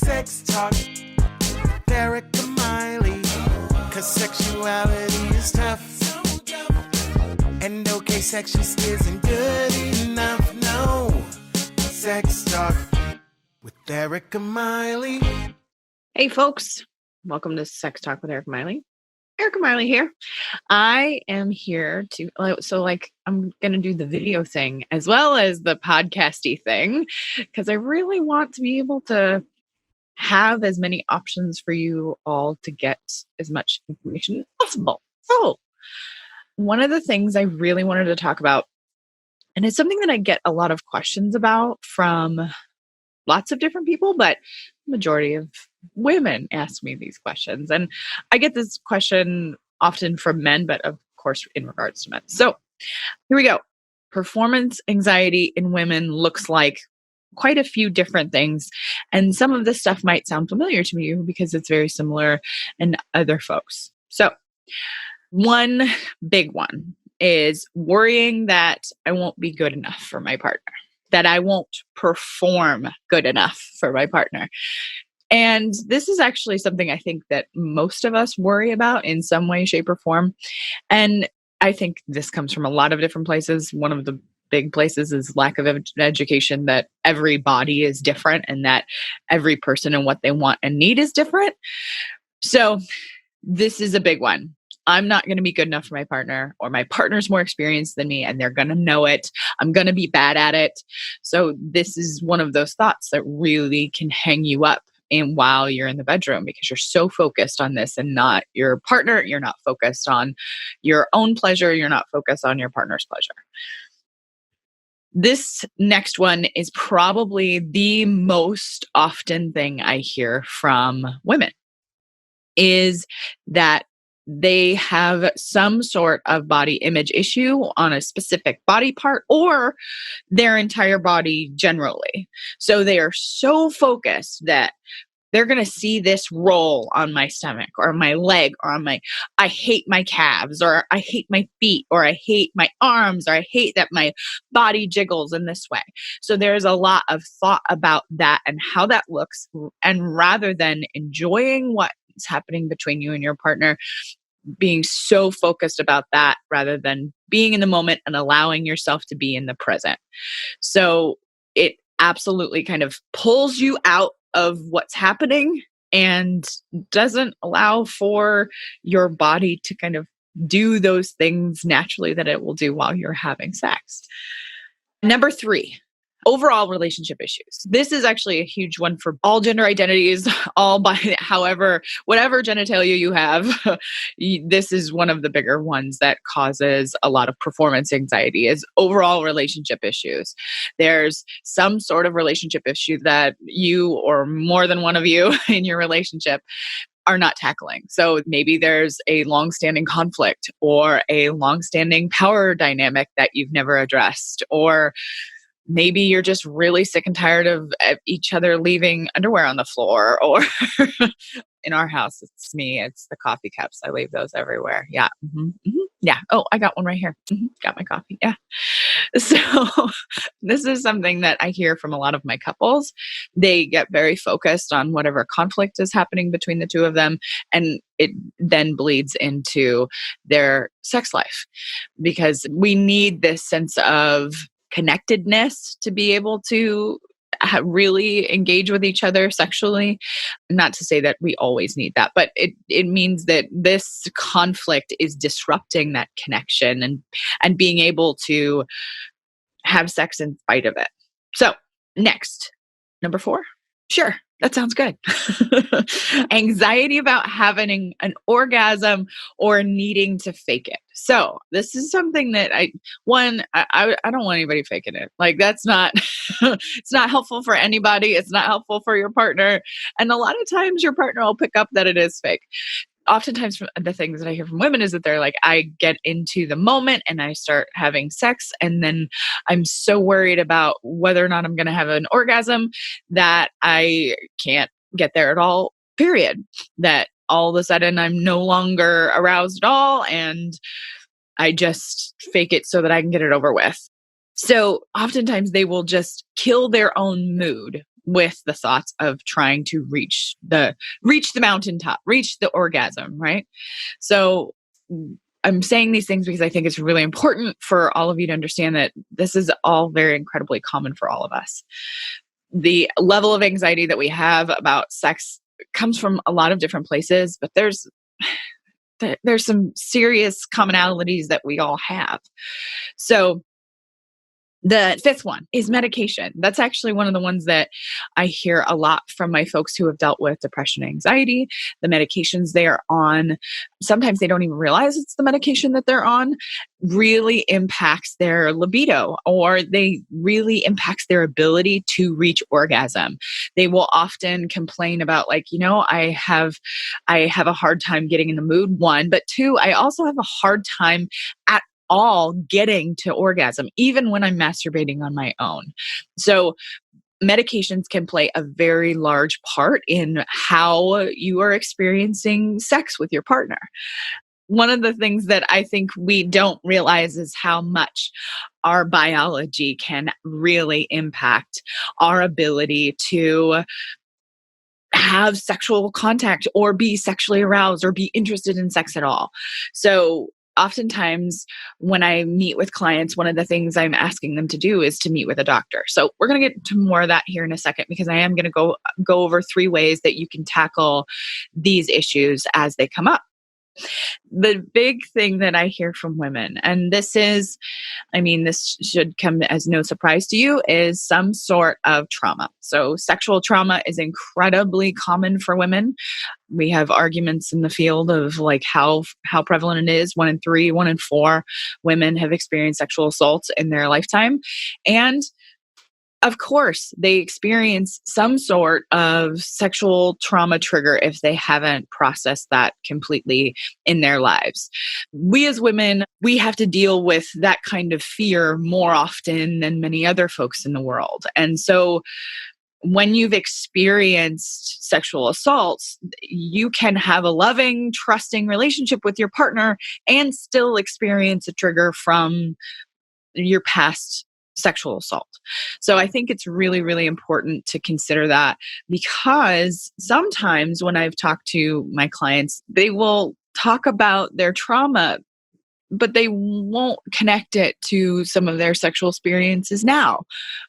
Sex Talk, Erika Miley, 'cause sexuality is tough. And okay, sex just isn't good enough, no. Sex Talk with Erika Miley. Hey folks, welcome to Sex Talk with Erika Miley. Erika Miley here. I am here to, I'm going to do the video thing as well as the podcasty thing, because I really want to be able to have as many options for you all to get as much information as possible. So one of the things I really wanted to talk about, and it's something that I get a lot of questions about from lots of different people, but majority of women ask me these questions. And I get this question often from men, but of course in regards to men. So here we go. Performance anxiety in women looks like quite a few different things. And some of this stuff might sound familiar to you because it's very similar in other folks. So one big one is worrying that I won't be good enough for my partner, that I won't perform good enough for my partner. And this is actually something I think that most of us worry about in some way, shape, or form. And I think this comes from a lot of different places. One of the big places is lack of education, that every body is different and that every person and what they want and need is different. So this is a big one. I'm not going to be good enough for my partner, or my partner's more experienced than me and they're going to know it. I'm going to be bad at it. So this is one of those thoughts that really can hang you up and while you're in the bedroom, because you're so focused on this and not your partner. You're not focused on your own pleasure. You're not focused on your partner's pleasure. This next one is probably the most often thing I hear from women, is that they have some sort of body image issue on a specific body part or their entire body generally. So they are so focused that they're going to see this roll on my stomach or my leg or on I hate my calves, or I hate my feet, or I hate my arms, or I hate that my body jiggles in this way. So there's a lot of thought about that and how that looks. And rather than enjoying what is happening between you and your partner, being so focused about that rather than being in the moment and allowing yourself to be in the present. So it absolutely kind of pulls you out of what's happening and doesn't allow for your body to kind of do those things naturally that it will do while you're having sex. Number 3, overall relationship issues. This is actually a huge one for all gender identities, all by whatever genitalia you have. This is one of the bigger ones that causes a lot of performance anxiety, is overall relationship issues. There's some sort of relationship issue that you or more than one of you in your relationship are not tackling. So maybe there's a long-standing conflict or a long-standing power dynamic that you've never addressed, or maybe you're just really sick and tired of each other leaving underwear on the floor, or in our house, it's me. It's the coffee cups. I leave those everywhere. Yeah. Mm-hmm, mm-hmm. Yeah. Oh, I got one right here. Mm-hmm. Got my coffee. Yeah. So this is something that I hear from a lot of my couples. They get very focused on whatever conflict is happening between the two of them, and it then bleeds into their sex life, because we need this sense of connectedness to be able to really engage with each other sexually. Not to say that we always need that, but it means that this conflict is disrupting that connection and being able to have sex in spite of it. So next, number 4. Sure, that sounds good. Anxiety about having an orgasm or needing to fake it. So this is something that I don't want anybody faking it. Like, that's not, it's not helpful for anybody. It's not helpful for your partner. And a lot of times your partner will pick up that it is fake. Oftentimes the things that I hear from women is that they're like, I get into the moment and I start having sex, and then I'm so worried about whether or not I'm going to have an orgasm that I can't get there at all, period. That all of a sudden I'm no longer aroused at all, and I just fake it so that I can get it over with. So oftentimes they will just kill their own mood with the thoughts of trying to reach the mountaintop, reach the orgasm, right? So I'm saying these things because I think it's really important for all of you to understand that this is all very incredibly common for all of us. The level of anxiety that we have about sex comes from a lot of different places, but there's some serious commonalities that we all have. So the fifth one is medication. That's actually one of the ones that I hear a lot from my folks who have dealt with depression and anxiety. The medications they are on, sometimes they don't even realize it's the medication that they're on, really impacts their libido, or they really impacts their ability to reach orgasm. They will often complain about, like, I have a hard time getting in the mood, one, but two, I also have a hard time at all getting to orgasm, even when I'm masturbating on my own. So medications can play a very large part in how you are experiencing sex with your partner. One of the things that I think we don't realize is how much our biology can really impact our ability to have sexual contact or be sexually aroused or be interested in sex at all. So oftentimes when I meet with clients, one of the things I'm asking them to do is to meet with a doctor. So we're going to get to more of that here in a second, because I am going to go over 3 ways that you can tackle these issues as they come up. The big thing that I hear from women, and this should come as no surprise to you, is some sort of trauma. So sexual trauma is incredibly common for women. We have arguments in the field of like how prevalent it is. 1 in 3, 1 in 4 women have experienced sexual assaults in their lifetime. And of course, they experience some sort of sexual trauma trigger if they haven't processed that completely in their lives. We as women, we have to deal with that kind of fear more often than many other folks in the world. And so when you've experienced sexual assaults, you can have a loving, trusting relationship with your partner and still experience a trigger from your past sexual assault. So I think it's really, really important to consider that, because sometimes when I've talked to my clients, they will talk about their trauma, but they won't connect it to some of their sexual experiences now.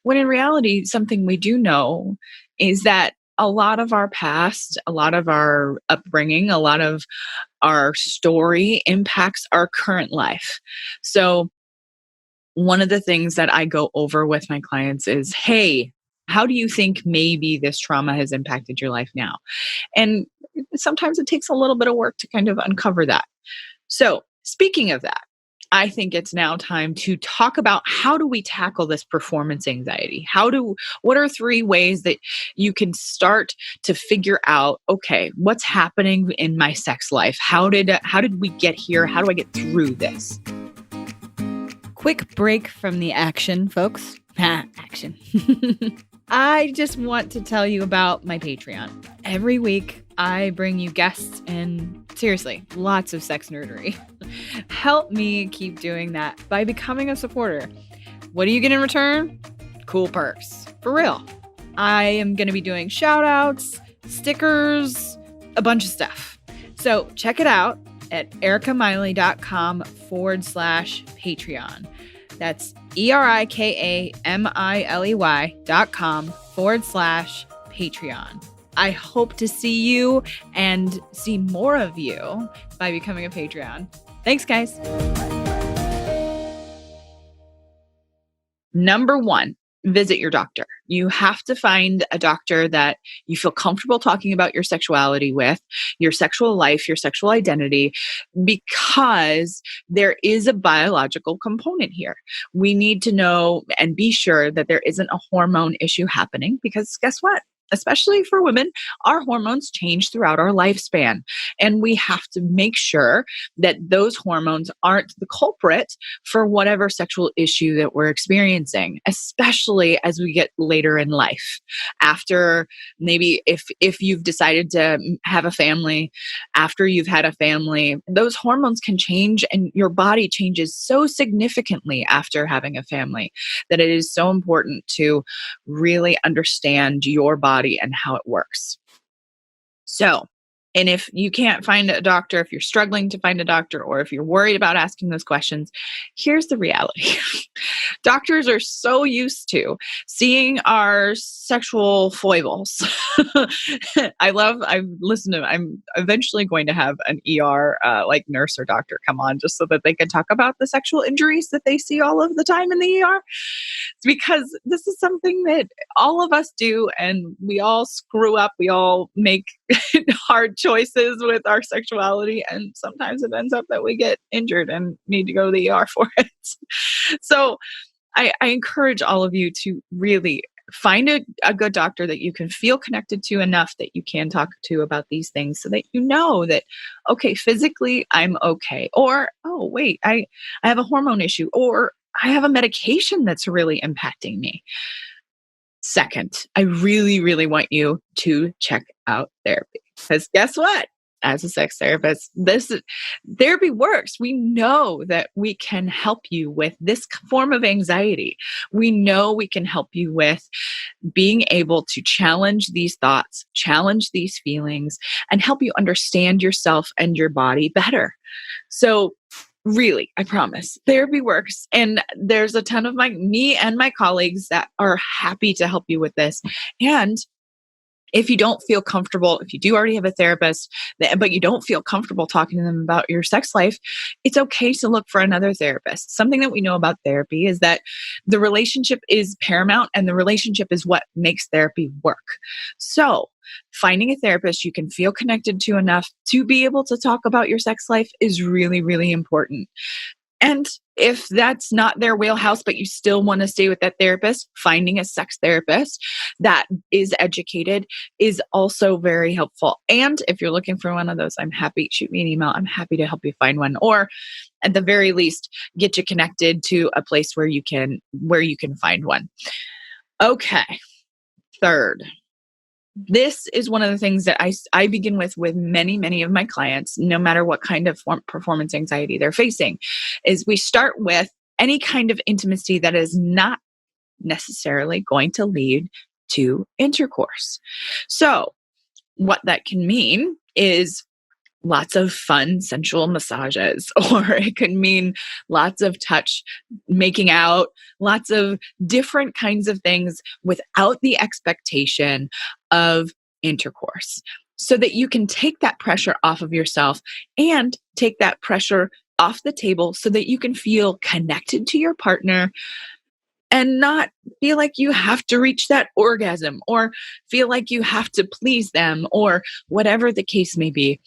When in reality, something we do know is that a lot of our past, a lot of our upbringing, a lot of our story impacts our current life. So one of the things that I go over with my clients is, hey, how do you think maybe this trauma has impacted your life now? And sometimes it takes a little bit of work to kind of uncover that. So speaking of that, I think it's now time to talk about, how do we tackle this performance anxiety? What are 3 ways that you can start to figure out, okay, what's happening in my sex life? How did we get here? How do I get through this? Quick break from the action, folks. Action. I just want to tell you about my Patreon. Every week, I bring you guests and, seriously, lots of sex nerdery. Help me keep doing that by becoming a supporter. What do you get in return? Cool perks. For real. I am going to be doing shout outs, stickers, a bunch of stuff. So check it out at erikamiley.com/Patreon. That's ERIKAMILEY.com/Patreon. I hope to see you and see more of you by becoming a Patreon. Thanks, guys. Number 1, visit your doctor. You have to find a doctor that you feel comfortable talking about your sexuality with, your sexual life, your sexual identity, because there is a biological component here. We need to know and be sure that there isn't a hormone issue happening, because guess what? especially for women, our hormones change throughout our lifespan. And we have to make sure that those hormones aren't the culprit for whatever sexual issue that we're experiencing, especially as we get later in life. After maybe if you've decided to have a family, after you've had a family, those hormones can change and your body changes so significantly after having a family that it is so important to really understand your body and how it works. So, and if you can't find a doctor, if you're struggling to find a doctor, or if you're worried about asking those questions, here's the reality. Doctors are so used to seeing our sexual foibles. I'm eventually going to have an ER like nurse or doctor come on just so that they can talk about the sexual injuries that they see all of the time in the ER. Because this is something that all of us do, and we all screw up. We all make hard choices with our sexuality, and sometimes it ends up that we get injured and need to go to the ER for it. So I encourage all of you to really find a good doctor that you can feel connected to enough that you can talk to about these things, so that you know that, okay, physically I'm okay. Or, oh, wait, I have a hormone issue, or I have a medication that's really impacting me. Second, I really, really want you to check out therapy. Because guess what? As a sex therapist, therapy works. We know that we can help you with this form of anxiety. We know we can help you with being able to challenge these thoughts, challenge these feelings, and help you understand yourself and your body better. So really, I promise, therapy works. And there's a ton of me and my colleagues that are happy to help you with this. And if you don't feel comfortable, if you do already have a therapist, but you don't feel comfortable talking to them about your sex life, it's okay to look for another therapist. Something that we know about therapy is that the relationship is paramount, and the relationship is what makes therapy work. So finding a therapist you can feel connected to enough to be able to talk about your sex life is really, really important. And if that's not their wheelhouse, but you still want to stay with that therapist, finding a sex therapist that is educated is also very helpful. And if you're looking for one of those, shoot me an email. I'm happy to help you find one, or at the very least, get you connected to a place where you can find one. Okay. Third, this is one of the things that I begin with many, many of my clients, no matter what kind of performance anxiety they're facing, is we start with any kind of intimacy that is not necessarily going to lead to intercourse. So what that can mean is lots of fun, sensual massages, or it could mean lots of touch, making out, lots of different kinds of things without the expectation of intercourse, so that you can take that pressure off of yourself and take that pressure off the table so that you can feel connected to your partner and not feel like you have to reach that orgasm or feel like you have to please them or whatever the case may be.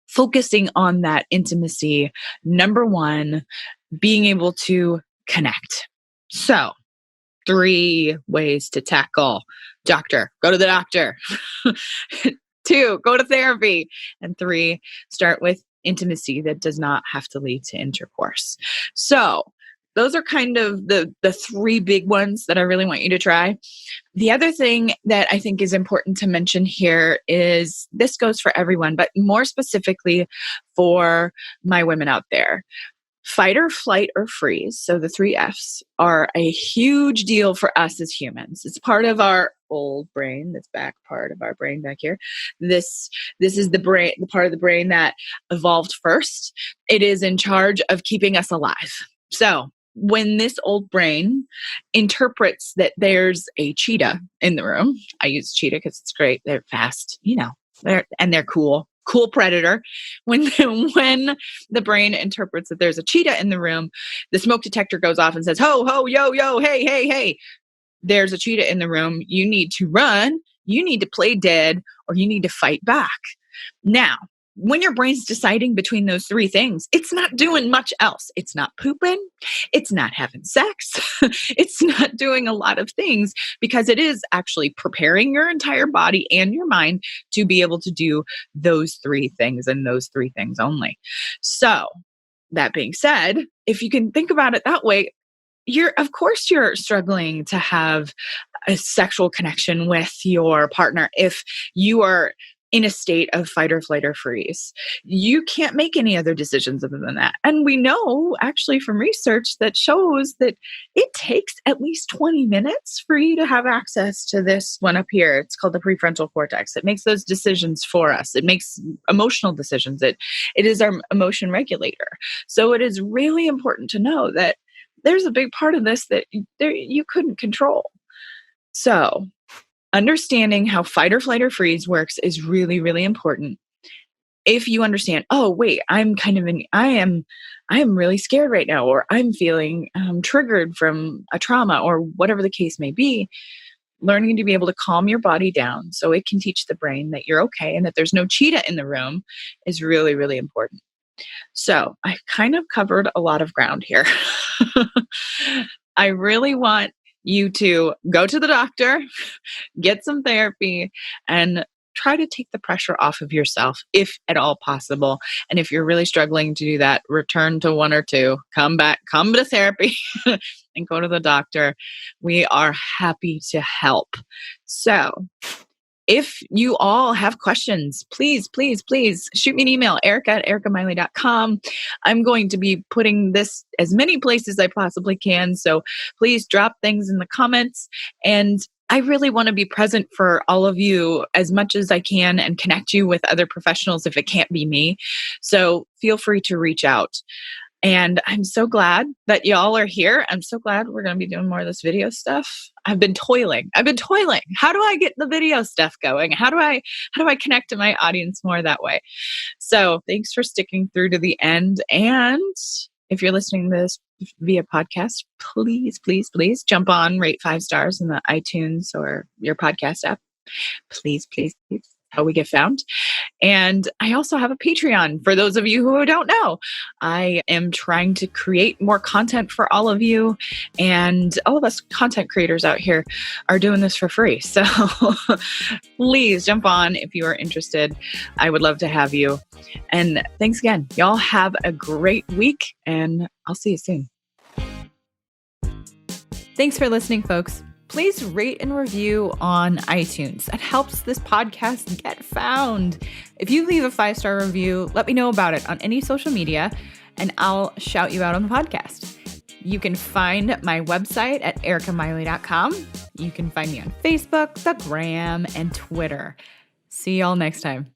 Focusing on that intimacy, number one, being able to connect. So, 3 ways to tackle doctor, go to the doctor. 2, go to therapy. And 3, start with intimacy that does not have to lead to intercourse. So, those are kind of the 3 big ones that I really want you to try. The other thing that I think is important to mention here is this goes for everyone, but more specifically for my women out there. Fight or flight or freeze, so the 3 Fs, are a huge deal for us as humans. It's part of our old brain, this back part of our brain back here. This is the part of the brain that evolved first. It is in charge of keeping us alive. So when this old brain interprets that there's a cheetah in the room, I use cheetah because it's great. They're fast, they're cool predator. When the brain interprets that there's a cheetah in the room, the smoke detector goes off and says, ho, ho, yo, yo, hey, hey, hey, there's a cheetah in the room. You need to run. You need to play dead, or you need to fight back. Now, when your brain's deciding between those three things, it's not doing much else. It's not pooping. It's not having sex. It's not doing a lot of things because it is actually preparing your entire body and your mind to be able to do those three things and those three things only. So that being said, if you can think about it that way, of course you're struggling to have a sexual connection with your partner if you are in a state of fight or flight or freeze. You can't make any other decisions other than that. And we know actually from research that shows that it takes at least 20 minutes for you to have access to this one up here. It's called the prefrontal cortex. It makes those decisions for us. It makes emotional decisions. It is our emotion regulator. So it is really important to know that there's a big part of this that you couldn't control. So understanding how fight or flight or freeze works is really, really important. If you understand, oh, wait, I am really scared right now, or I'm feeling triggered from a trauma or whatever the case may be, learning to be able to calm your body down so it can teach the brain that you're okay and that there's no cheetah in the room is really, really important. So I kind of covered a lot of ground here. I really want you to go to the doctor, get some therapy, and try to take the pressure off of yourself if at all possible. And if you're really struggling to do that, return to one or two, come to therapy and go to the doctor. We are happy to help. So if you all have questions, please, please, please shoot me an email, Erika@erikamiley.com. I'm going to be putting this as many places I possibly can. So please drop things in the comments. And I really want to be present for all of you as much as I can and connect you with other professionals if it can't be me. So feel free to reach out. And I'm so glad that y'all are here. I'm so glad we're going to be doing more of this video stuff. I've been toiling. How do I get the video stuff going? How do I connect to my audience more that way? So thanks for sticking through to the end. And if you're listening to this via podcast, please, please, please jump on, rate 5 stars in the iTunes or your podcast app. Please, please, please. How we get found. And I also have a Patreon for those of you who don't know. I am trying to create more content for all of you, and all of us content creators out here are doing this for free. So please jump on if you are interested. I would love to have you. And thanks again. Y'all have a great week, and I'll see you soon. Thanks for listening, folks. Please rate and review on iTunes. That helps this podcast get found. If you leave a 5-star review, let me know about it on any social media, and I'll shout you out on the podcast. You can find my website at erikamiley.com. You can find me on Facebook, the Gram, and Twitter. See y'all next time.